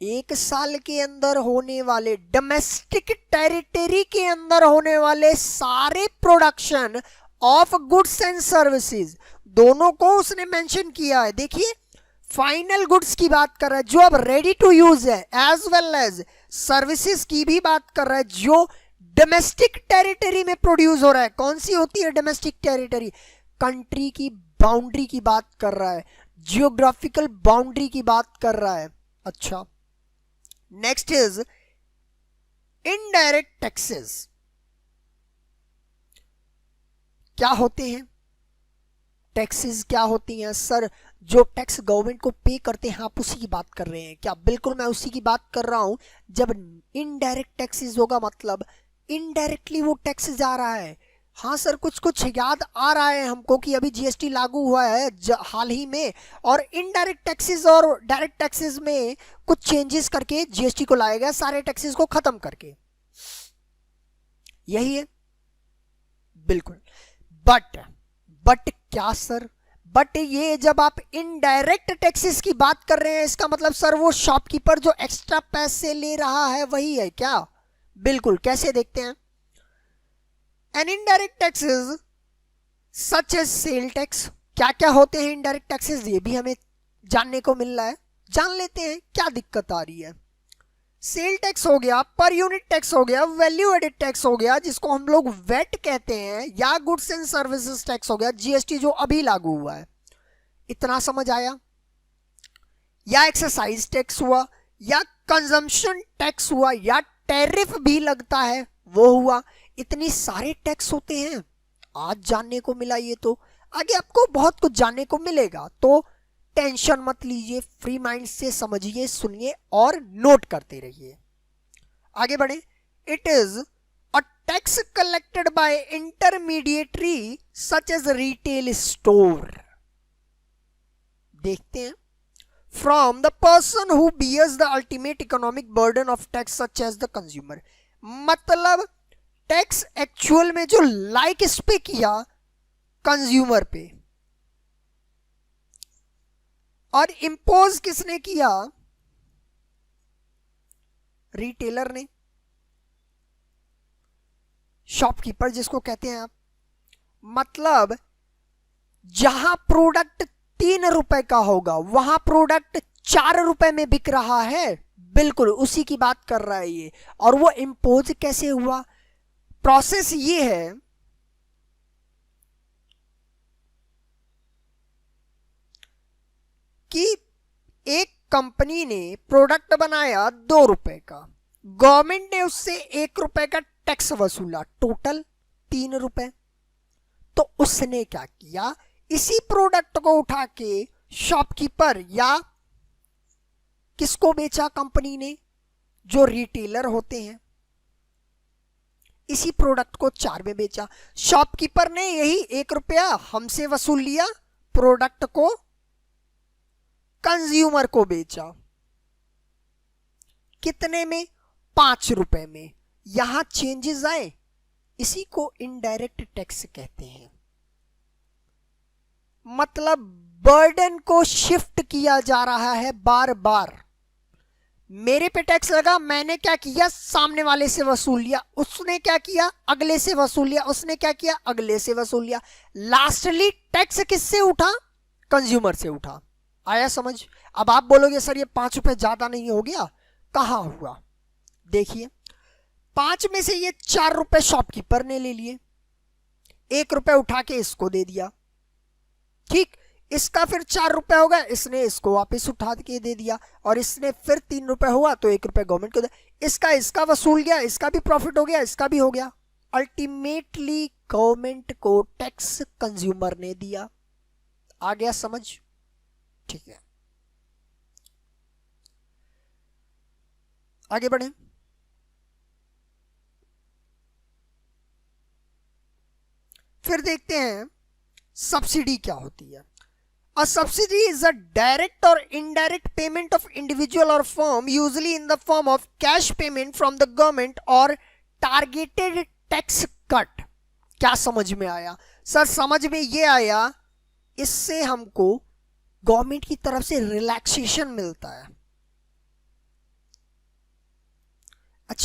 एक साल के अंदर होने वाले डोमेस्टिक टेरिटरी के अंदर होने वाले सारे production of goods and services, दोनों को उसने मेंशन किया है। देखिए फाइनल गुड्स की बात कर रहा है जो अब रेडी टू यूज है, एज वेल एज सर्विसेज की भी बात कर रहा है जो डोमेस्टिक टेरिटरी में प्रोड्यूस हो रहा है। कौन सी होती है डोमेस्टिक टेरिटरी? कंट्री की बाउंड्री की बात कर रहा है, जियोग्राफिकल बाउंड्री की बात कर रहा है। अच्छा, नेक्स्ट इज इनडायरेक्ट टैक्सेस। क्या होते हैं टैक्सेस? क्या होती हैं सर? जो टैक्स गवर्नमेंट को पे करते हैं, आप उसी की बात कर रहे हैं क्या? बिल्कुल मैं उसी की बात कर रहा हूं। जब इनडायरेक्ट टैक्सेस होगा मतलब इनडायरेक्टली वो टैक्स जा रहा है। हाँ सर, कुछ कुछ याद आ रहा है हमको कि अभी जीएसटी लागू हुआ है हाल ही में, और इनडायरेक्ट टैक्सेस और डायरेक्ट टैक्सेस में कुछ चेंजेस करके जीएसटी को लाया गया, सारे टैक्सेस को खत्म करके। यही है बिल्कुल। बट क्या सर? बट ये जब आप इनडायरेक्ट टैक्सेस की बात कर रहे हैं, इसका मतलब सर वो शॉपकीपर जो एक्स्ट्रा पैसे ले रहा है वही है क्या? बिल्कुल। कैसे देखते हैं? An indirect taxes such as sale tax. क्या क्या होते हैं इनडायरेक्ट टैक्सेस, ये भी हमें जानने को मिल रहा है, जान लेते हैं क्या दिक्कत आ रही है। सेल टैक्स हो गया, पर यूनिट टैक्स हो गया, वैल्यू एडेड टैक्स हो गया जिसको हम लोग वेट कहते हैं, या गुड्स एंड सर्विसेज टैक्स हो गया, जीएसटी जो अभी लागू हुआ है। इतना समझ आया? या एक्सरसाइज टैक्स हुआ, या कंजम्पशन टैक्स हुआ, या टैरिफ भी लगता है वो हुआ। इतनी सारे टैक्स होते हैं, आज जानने को मिला। ये तो आगे आपको बहुत कुछ जानने को मिलेगा, तो टेंशन मत लीजिए, फ्री माइंड से समझिए, सुनिए और नोट करते रहिए। आगे बढ़े। It is a tax collected by intermediary such as retail store. देखते हैं। From the person who bears the ultimate economic burden of tax such as the consumer. मतलब टैक्स एक्चुअल में जो लाइक इस पे किया कंज्यूमर पे, और इंपोज किसने किया? रिटेलर ने, शॉपकीपर जिसको कहते हैं आप। मतलब जहां प्रोडक्ट 3 रुपए का होगा वहां प्रोडक्ट 4 रुपए में बिक रहा है, बिल्कुल उसी की बात कर रहा है ये। और वो इंपोज कैसे हुआ? प्रोसेस ये है कि एक कंपनी ने प्रोडक्ट बनाया 2 रुपए का, गवर्नमेंट ने उससे 1 रुपए का टैक्स वसूला, टोटल 3 रुपए। तो उसने क्या किया? इसी प्रोडक्ट को उठा के शॉपकीपर या किसको बेचा? कंपनी ने, जो रिटेलर होते हैं। इसी प्रोडक्ट को 4 में बेचा। शॉपकीपर ने यही 1 रुपया हमसे वसूल लिया, प्रोडक्ट को कंज्यूमर को बेचा। कितने में? 5 रुपए में। यहां चेंजेस आए, इसी को इनडायरेक्ट टैक्स कहते हैं। मतलब बर्डन को शिफ्ट किया जा रहा है बार बार। मेरे पे टैक्स लगा, मैंने क्या किया? सामने वाले से वसूल लिया। उसने क्या किया? अगले से वसूल लिया। उसने क्या किया? अगले से वसूल लिया। लास्टली टैक्स किससे उठा? कंज्यूमर से उठा। आया समझ? अब आप बोलोगे सर ये 5 रुपए ज्यादा नहीं हो गया? कहां हुआ? देखिए, 5 में से ये 4 रुपए शॉपकीपर ने ले लिए, 1 रुपए उठा के इसको दे दिया, ठीक। इसका फिर 4 रुपए होगा, इसने इसको वापस उठा के दे दिया, और इसने फिर 3 रुपए हुआ तो 1 रुपए गवर्नमेंट को दिया। इसका वसूल गया, इसका भी प्रॉफिट हो गया, इसका भी हो गया। अल्टीमेटली गवर्नमेंट को टैक्स कंज्यूमर ने दिया। आ गया समझ? ठीक है, आगे बढ़े। फिर देखते हैं सब्सिडी क्या होती है। A subsidy is a direct or indirect payment of individual or firm, usually in the form of cash payment from the government or targeted tax cut। क्या समझ में आया? सर समझ में ये आया, इससे हमको गवर्नमेंट की तरफ से रिलैक्सेशन मिलता है।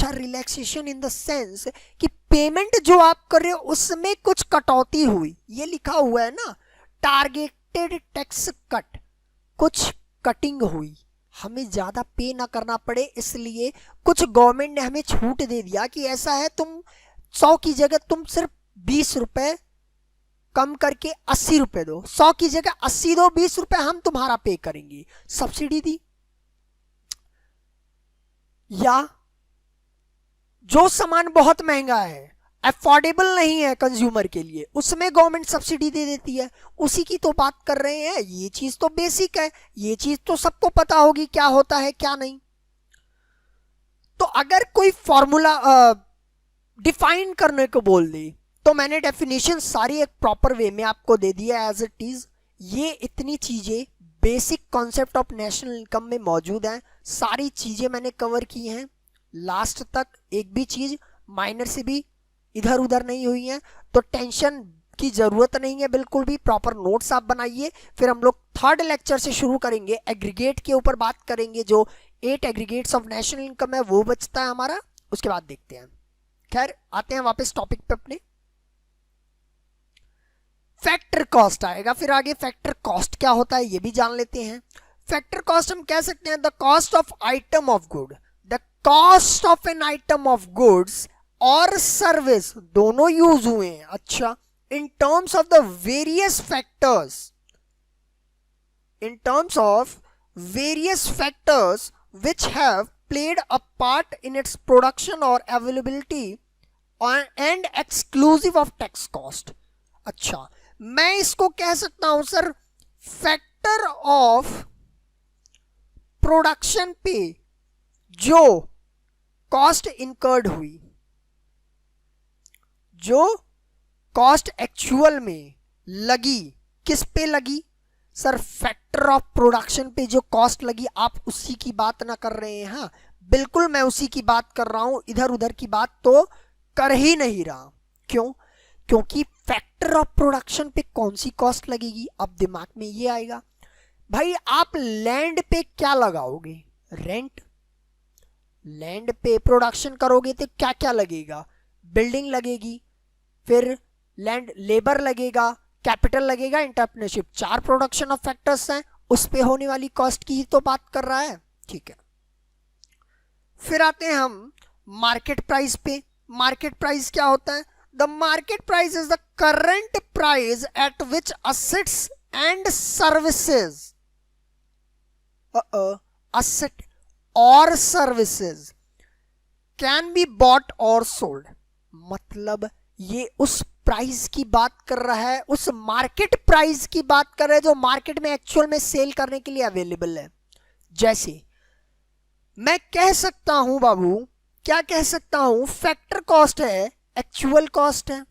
अच्छा, रिलैक्सेशन इन द सेंस कि पेमेंट जो आप कर रहे हो उसमें कुछ कटौती हुई, ये लिखा हुआ है ना, टारगेटेड टैक्स कट, कुछ कटिंग हुई, हमें ज्यादा पे ना करना पड़े, इसलिए कुछ गवर्नमेंट ने हमें छूट दे दिया कि ऐसा है तुम 100 की जगह तुम सिर्फ 20 रुपए कम करके 80 रुपए दो, 100 की जगह 80 दो, 20 रुपए हम तुम्हारा पे करेंगे, सब्सिडी दी। या जो सामान बहुत महंगा है, अफोर्डेबल नहीं है कंज्यूमर के लिए, उसमें गवर्नमेंट सब्सिडी दे देती है, उसी की तो बात कर रहे हैं। ये चीज तो बेसिक है, ये चीज तो सबको पता होगी क्या होता है क्या नहीं। तो अगर कोई फॉर्मूला डिफाइन करने को बोल दे तो मैंने डेफिनेशन सारी एक प्रॉपर वे में आपको दे दिया एज इट इज। ये इतनी चीजें basic concept of national income में मौजूद हैं, सारी चीजें मैंने कवर की हैं लास्ट तक, एक भी चीज माइनर से भी इधर उधर नहीं हुई है, तो टेंशन की जरूरत नहीं है बिल्कुल भी। प्रॉपर नोट्स आप बनाइए, फिर हम लोग थर्ड लेक्चर से शुरू करेंगे, एग्रीगेट के ऊपर बात करेंगे, जो 8 एग्रीगेट्स ऑफ नेशनल इनकम है वो बचता है हमारा, उसके बाद देखते हैं। खैर आते हैं वापस टॉपिक पे अपने। फैक्टर कॉस्ट आएगा फिर आगे। फैक्टर कॉस्ट क्या होता है ये भी जान लेते हैं। फैक्टर कॉस्ट हम कह सकते हैं the cost of item of good, the cost of an item of goods और सर्विस, दोनों यूज हुए हैं। अच्छा, in terms of the various factors, in terms of various factors which have played a part in its production or availability and exclusive of tax cost। अच्छा, मैं इसको कह सकता हूं सर फैक्टर ऑफ प्रोडक्शन पे जो कॉस्ट इनकर्ड हुई, जो कॉस्ट एक्चुअल में लगी, किस पे लगी सर, फैक्टर ऑफ प्रोडक्शन पे जो कॉस्ट लगी, आप उसी की बात ना कर रहे हैं। हाँ बिल्कुल मैं उसी की बात कर रहा हूं, इधर उधर की बात तो कर ही नहीं रहा। क्यों? क्योंकि फैक्टर ऑफ प्रोडक्शन पे कौन सी कॉस्ट लगेगी, अब दिमाग में ये आएगा। भाई आप लैंड पे क्या लगाओगे, रेंट। लैंड पे प्रोडक्शन करोगे तो क्या क्या लगेगा, बिल्डिंग लगेगी, फिर लैंड लेबर लगेगा, कैपिटल लगेगा, एंटरप्रेन्योरशिप, 4 प्रोडक्शन ऑफ फैक्टर्स हैं, उस पे होने वाली कॉस्ट की ही तो बात कर रहा है। ठीक है, फिर आते हैं हम मार्केट प्राइस पे। मार्केट प्राइस क्या होता है? The market price is the current price at which assets and services, asset और सर्विसेज कैन बी बॉट और सोल्ड। मतलब ये उस प्राइस की बात कर रहा है, उस मार्केट प्राइस की बात कर रहा है जो मार्केट में एक्चुअल में सेल करने के लिए अवेलेबल है। जैसे मैं कह सकता हूं बाबू, क्या कह सकता हूं, फैक्टर कॉस्ट है, एक्चुअल कॉस्ट है।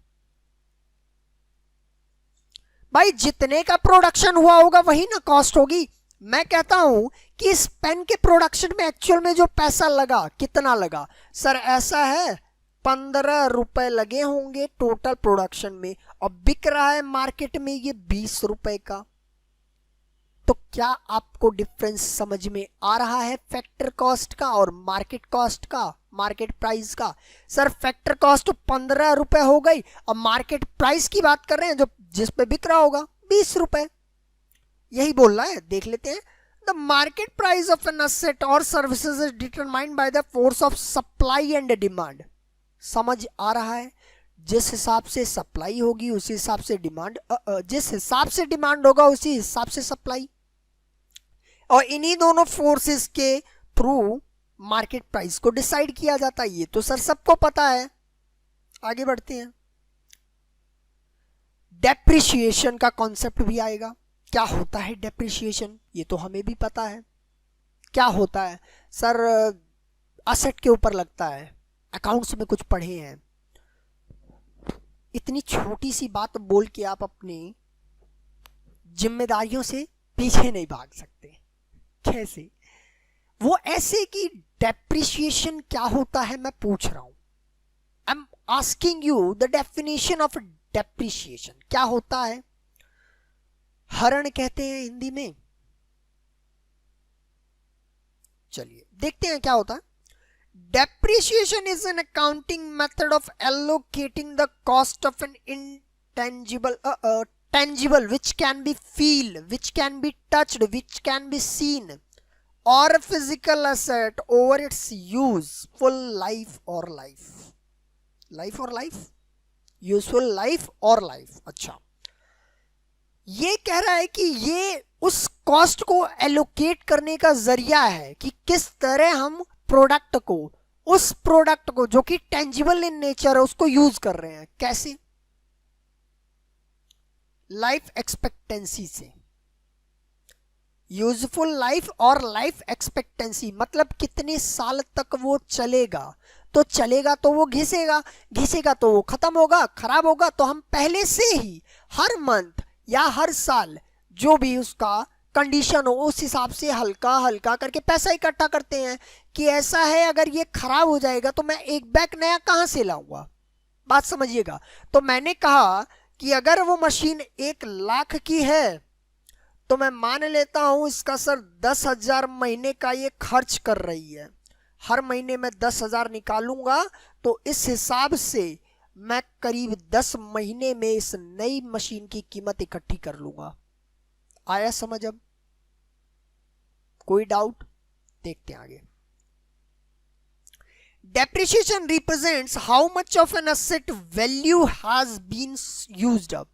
भाई जितने का प्रोडक्शन हुआ होगा वही ना कॉस्ट होगी। मैं कहता हूं कि इस पेन के प्रोडक्शन में एक्चुअल में जो पैसा लगा, कितना लगा सर, ऐसा है 15 रुपए लगे होंगे टोटल प्रोडक्शन में, और बिक रहा है मार्केट में ये 20 रुपए का। तो क्या आपको डिफरेंस समझ में आ रहा है फैक्टर कॉस्ट का और मार्केट कॉस्ट का, मार्केट प्राइस का? सर फैक्टर कॉस्ट 15 रुपए हो गई, और मार्केट प्राइस की बात कर रहे हैं जो जिस पे बिक रहा होगा 20 रुपए, यही बोल रहा है। देख लेते हैं। The market price of an asset और services is determined by the force of supply and demand. समझ आ रहा है? जिस हिसाब से सप्लाई होगी उसी हिसाब से डिमांड, जिस हिसाब से डिमांड होगा उसी हिसाब से सप्लाई, और इन्हीं दोनों फोर्सेस के थ्रू मार्केट प्राइस को डिसाइड किया जाता है। ये तो सर सबको पता है। आगे बढ़ते हैं। डेप्रिसिएशन का कॉन्सेप्ट भी आएगा। क्या होता है डेप्रिसिएशन, ये तो हमें भी पता है क्या होता है सर, असेट के ऊपर लगता है, अकाउंट्स में कुछ पढ़े हैं। इतनी छोटी सी बात बोल के आप अपनी जिम्मेदारियों से पीछे नहीं भाग सकते। कैसे? वो ऐसे कि डेप्रिसिएशन क्या होता है मैं पूछ रहा हूं। I am asking you the definition of depreciation. क्या होता है? हरण कहते हैं हिंदी में। चलिए देखते हैं क्या होता है। Depreciation is an accounting method of allocating the cost of an intangible, tangible, which can be feel, which can be touched, which can be seen, or a physical asset over its useful life or life. Life or life? Useful life or life. अच्छा, ये कह रहा है कि ये उस cost को allocate करने का जरिया है कि किस तरह हम प्रोडक्ट को, उस प्रोडक्ट को जो कि टेंजिबल इन नेचर है, उसको यूज कर रहे हैं. कैसे? लाइफ एक्सपेक्टेंसी से. यूजफुल लाइफ और लाइफ एक्सपेक्टेंसी मतलब कितने साल तक वो चलेगा. तो चलेगा तो वो घिसेगा, घिसेगा तो वो खत्म होगा, खराब होगा. तो हम पहले से ही हर मंथ या हर साल जो भी उसका कंडीशन हो उस हिसाब से हल्का हल्का करके पैसा इकट्ठा करते हैं कि ऐसा है अगर ये खराब हो जाएगा तो मैं एक बैग नया कहां से लाऊंगा. बात समझिएगा. तो मैंने कहा कि अगर वो मशीन 1,00,000 की है तो मैं मान लेता हूं इसका सर 10,000 महीने का ये खर्च कर रही है. हर महीने में 10,000 निकालूंगा तो इस हिसाब से मैं करीब 10 महीने में इस नई मशीन की कीमत इकट्ठी कर लूंगा. आया समझ? अब कोई डाउट? देखते हैं आगे. Depreciation represents how much of an asset value has been used up.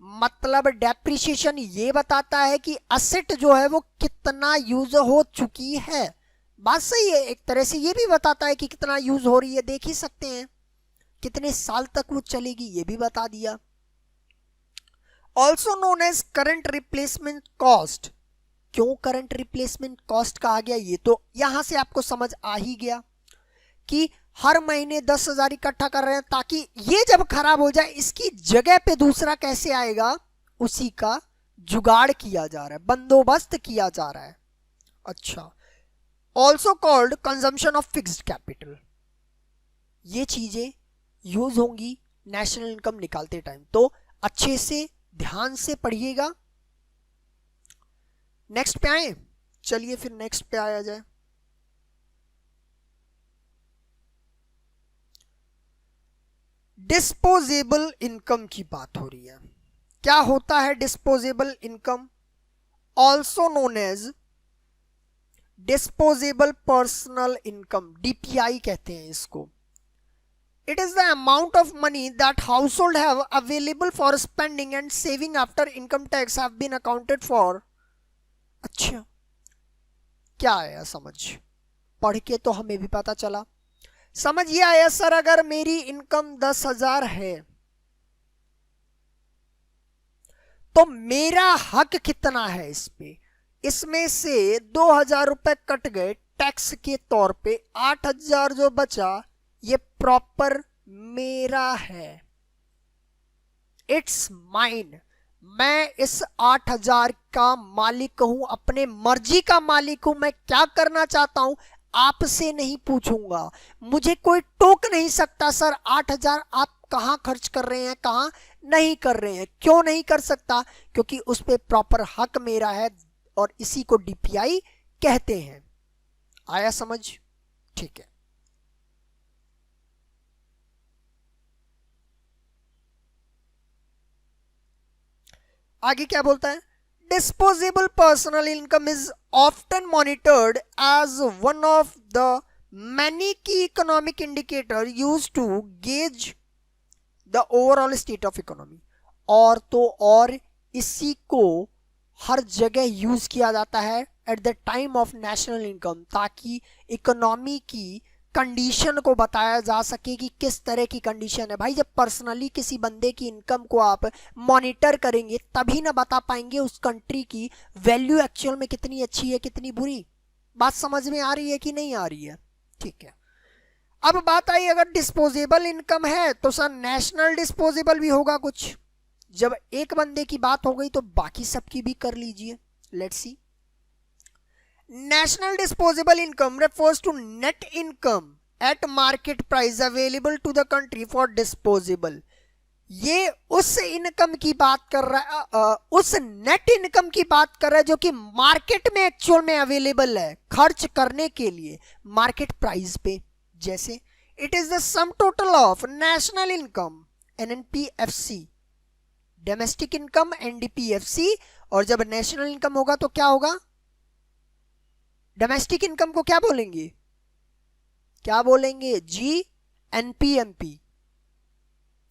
मतलब डेप्रिसिएशन ये बताता है कि एसेट जो है वो कितना यूज हो चुकी है. बात सही है. एक तरह से ये भी बताता है कि कितना यूज हो रही है. देख ही सकते हैं कितने साल तक वो चलेगी, ये भी बता दिया. Also known as current replacement cost. क्यों करंट रिप्लेसमेंट कॉस्ट कहा गया ये तो यहां से आपको समझ आ ही गया कि हर महीने 10,000 इकट्ठा कर रहे हैं ताकि ये जब खराब हो जाए इसकी जगह पे दूसरा कैसे आएगा उसी का जुगाड़ किया जा रहा है, बंदोबस्त किया जा रहा है. अच्छा. Also called consumption of fixed capital. ये चीजें यूज होंगी नेशनल इनकम निकालते टाइम, तो अच्छे से ध्यान से पढ़िएगा. नेक्स्ट पे आए. चलिए फिर नेक्स्ट पे आया जाए. डिस्पोजेबल इनकम की बात हो रही है. क्या होता है disposable income? Also known as disposable personal income, DPI कहते हैं इसको. It is the amount of money that household have available for spending and saving after income tax have been accounted for. अच्छा, क्या आया समझ? पढ़ के तो हमें भी पता चला. समझ ये आया सर अगर मेरी इनकम 10,000 है तो मेरा हक कितना है इस पे? इसमें से 2,000 रुपए कट गए टैक्स के तौर पे, 8,000 जो बचा ये प्रॉपर मेरा है. It's mine. मैं इस 8,000 का मालिक हूं, अपने मर्जी का मालिक हूं. मैं क्या करना चाहता हूं आपसे नहीं पूछूंगा. मुझे कोई टोक नहीं सकता सर 8,000 आप कहां खर्च कर रहे हैं, कहां नहीं कर रहे हैं. क्यों नहीं कर सकता? क्योंकि उस पे प्रॉपर हक मेरा है और इसी को डीपीआई कहते हैं. आया समझ? ठीक है. आगे क्या बोलता है? Disposable personal income is often monitored as one of the many key economic indicator use to gauge the overall state of economy. और तो और इसी को हर जगह यूज किया जाता है at the time of national income ताकि इकोनॉमी की कंडीशन को बताया जा सके कि किस तरह की कंडीशन है. भाई जब पर्सनली किसी बंदे की इनकम को आप मॉनिटर करेंगे तभी ना बता पाएंगे उस कंट्री की वैल्यू एक्चुअल में कितनी अच्छी है कितनी बुरी. बात समझ में आ रही है कि नहीं आ रही है? ठीक है. अब बात आई अगर डिस्पोजेबल इनकम है तो सर नेशनल डिस्पोजेबल भी होगा कुछ. जब एक बंदे की बात हो गई तो बाकी सबकी भी कर लीजिए. Let's see. National disposable income refers to net income at market price available to the country for disposable. ये उस इनकम की बात कर रहा है, उस नेट इनकम की बात कर रहा है जो कि मार्केट में एक्चुअल में अवेलेबल है खर्च करने के लिए मार्केट प्राइस पे. जैसे it is the sum total of national income NNPFC, domestic income NDPFC, और जब नेशनल इनकम होगा तो क्या होगा, डोमेस्टिक इनकम को क्या बोलेंगे, क्या बोलेंगे, जी एनपीएमपी,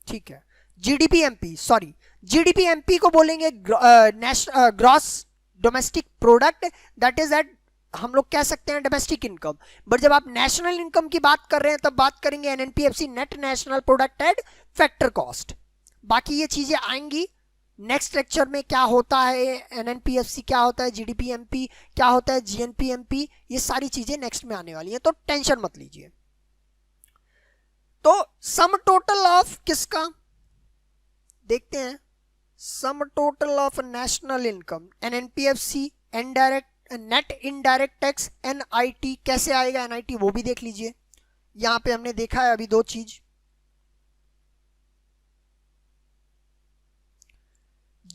ठीक है, जीडीपीएमपी, सॉरी जीडीपीएमपी को बोलेंगे gross domestic product, that is at हम लोग कह सकते हैं डोमेस्टिक इनकम। बट जब आप नेशनल इनकम की बात कर रहे हैं तब बात करेंगे NNPFC, net national product at factor cost. बाकी ये चीजें आएंगी नेक्स्ट लेक्चर में, क्या होता है एनएनपीएफसी, क्या होता है जीडीपीएमपी, क्या होता है जीएनपीएमपी, ये सारी चीजें नेक्स्ट में आने वाली हैं, तो टेंशन मत लीजिए। तो सम टोटल ऑफ किसका देखते हैं, sum total of national income NNPFC, indirect net indirect tax NIT, कैसे आएगा एनआईटी वो भी देख लीजिए। यहां पे हमने देखा है अभी दो चीज,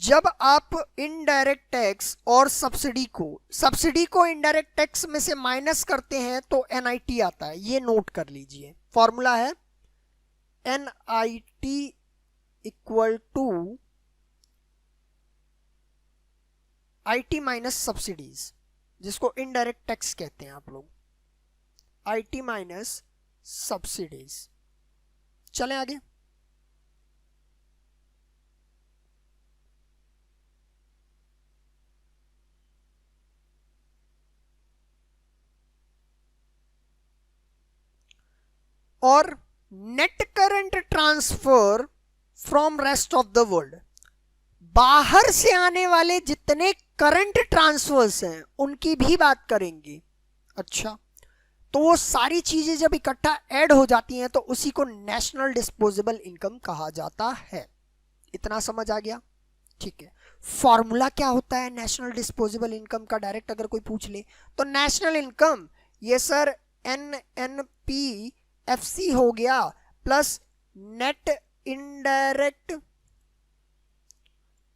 जब आप इनडायरेक्ट टैक्स और सब्सिडी को इनडायरेक्ट टैक्स में से माइनस करते हैं तो एनआईटी आता है, ये नोट कर लीजिए। फॉर्मूला है NIT equal to IT minus subsidies, जिसको इनडायरेक्ट टैक्स कहते हैं आप लोग, आईटी माइनस सब्सिडीज। चलें आगे। और net current transfer from rest of the world, बाहर से आने वाले जितने करंट ट्रांसफर्स हैं उनकी भी बात करेंगे। अच्छा, तो वो सारी चीजें जब इकट्ठा ऐड हो जाती हैं तो उसी को नेशनल डिस्पोजेबल इनकम कहा जाता है। इतना समझ आ गया? ठीक है। फॉर्मूला क्या होता है नेशनल डिस्पोजेबल इनकम का, डायरेक्ट अगर कोई पूछ ले तो नेशनल इनकम, ये सर एनएनपीएफसी हो गया प्लस नेट इनडायरेक्ट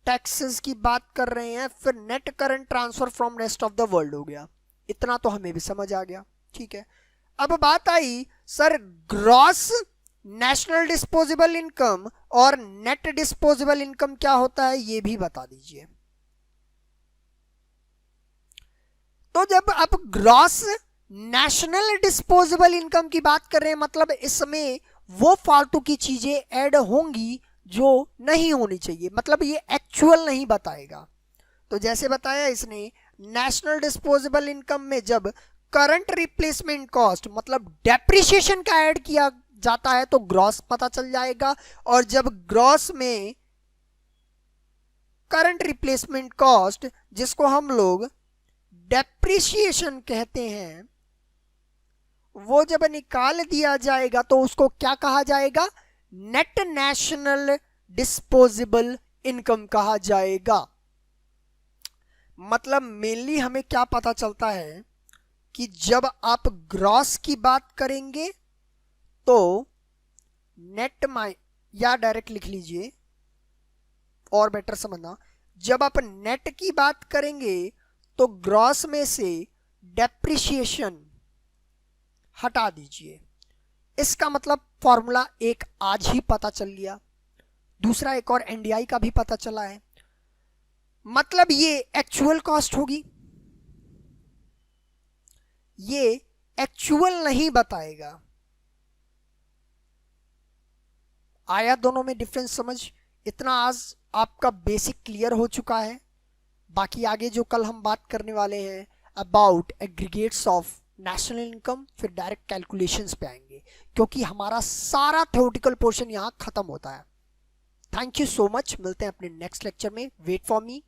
टैक्सेस की बात कर रहे हैं, फिर net current transfer from rest of the world हो गया। इतना तो हमें भी समझ आ गया। ठीक है, अब बात आई sir gross national disposable income और नेट डिस्पोजेबल इनकम क्या होता है ये भी बता दीजिए। तो जब आप ग्रॉस नेशनल डिस्पोजेबल इनकम की बात कर रहे हैं मतलब इसमें वो फालतू की चीजें ऐड होंगी जो नहीं होनी चाहिए, मतलब ये एक्चुअल नहीं बताएगा। तो जैसे बताया इसने, नेशनल डिस्पोजेबल इनकम में जब करंट रिप्लेसमेंट कॉस्ट मतलब डेप्रिसिएशन का ऐड किया जाता है तो ग्रॉस पता चल जाएगा, और जब ग्रॉस में करंट रिप्लेसमेंट कॉस्ट जिसको हम लोग डेप्रिसिएशन कहते हैं वो जब निकाल दिया जाएगा तो उसको क्या कहा जाएगा, नेट नेशनल डिस्पोजेबल इनकम कहा जाएगा। मतलब मेनली हमें क्या पता चलता है कि जब आप ग्रॉस की बात करेंगे तो नेट या डायरेक्ट लिख लीजिए और बेटर समझना, जब आप नेट की बात करेंगे तो ग्रॉस में से डेप्रिसिएशन हटा दीजिए। इसका मतलब फॉर्मूला एक आज ही पता चल गया, दूसरा एक और एनडीआई का भी पता चला है। मतलब ये एक्चुअल कॉस्ट होगी, ये एक्चुअल नहीं बताएगा। आया दोनों में डिफरेंस समझ? इतना आज आपका बेसिक क्लियर हो चुका है। बाकी आगे जो कल हम बात करने वाले हैं about aggregates of national income, फिर डायरेक्ट कैलकुलेशंस पे आएंगे, क्योंकि हमारा सारा थ्योरेटिकल पोर्शन यहां खत्म होता है। थैंक यू सो मच, मिलते हैं अपने नेक्स्ट लेक्चर में। Wait for me.